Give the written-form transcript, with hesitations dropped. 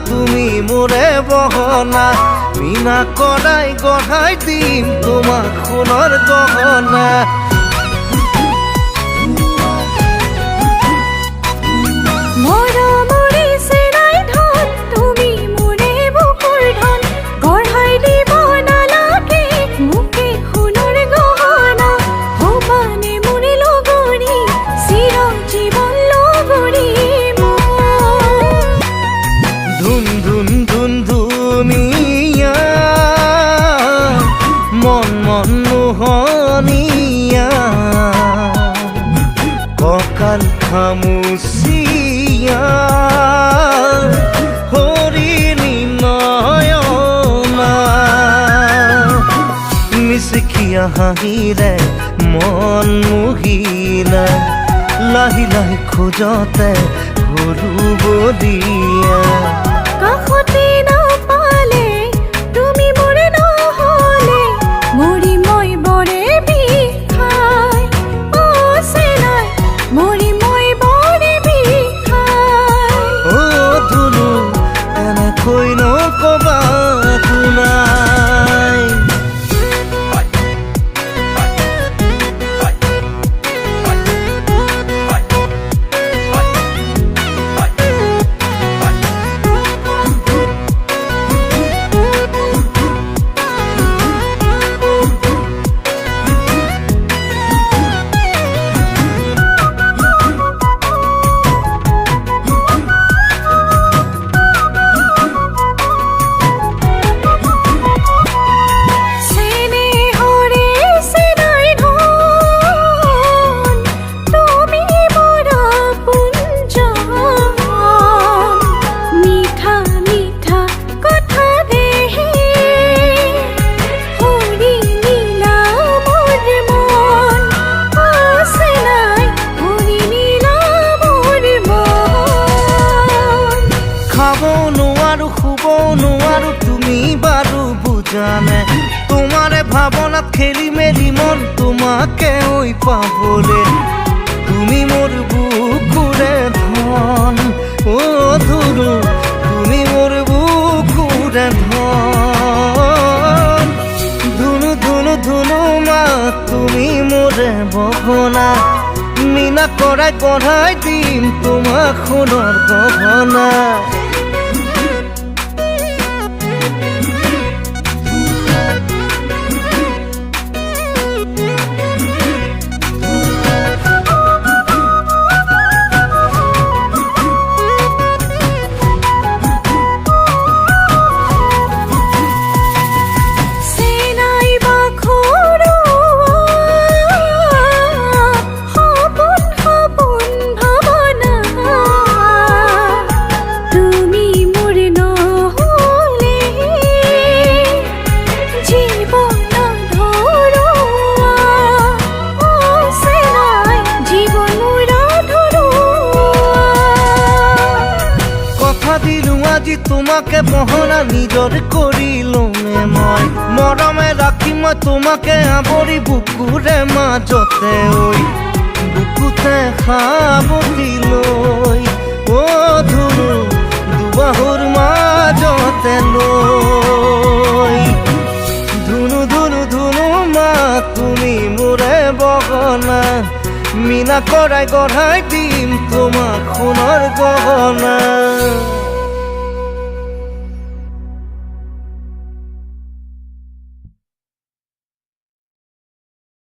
তুমি মোৰে বহনা মিনা কৰাই গঢ়াই দিম তোমাক সোণৰ গহনা ককাল খামুচিয়া হৰিণী নয়না মিচিকিয়া হাঁহিৰে মন মোহিলে লাহি লাহি খোজতে সৰু বলিয়া কাষতে নাপালে তুমি মোৰে নহলে মৰি মই বৰে বিষাই চেনাই মৰি মই বৰে বিষাই ধুনু এনেকৈ নকবা নাই তুমি বাৰু বুজানে তোমাৰে ভাৱনাত খেলি মেলি মন তোমাকে ঐ পাবলে তুমি মোৰ বুকুৰে ধন ধুনু তুমি মোৰ বুকুৰে ধন ধুনু ধুনু ধুনু মা তুমি মোৰে বহনা মিনা কৰাই গঢ়াই দিম তোমাক সোণৰ গহনা আজি তোমাকে বহনা নিজৰ কৰিলোনে মই মৰমে ৰাখি মই তোমাকে আৱৰি বুকুৰে মাজতে ঐ বুকুতে সাৱটি লৈ ধুনু দুবাহুৰ মাজতে লৈ ধুনু ধুনু ধুনু মা তুমি মোৰে বহনা মিনা কৰাই গঢ়াই দিম তোমাক সোণৰ গহনা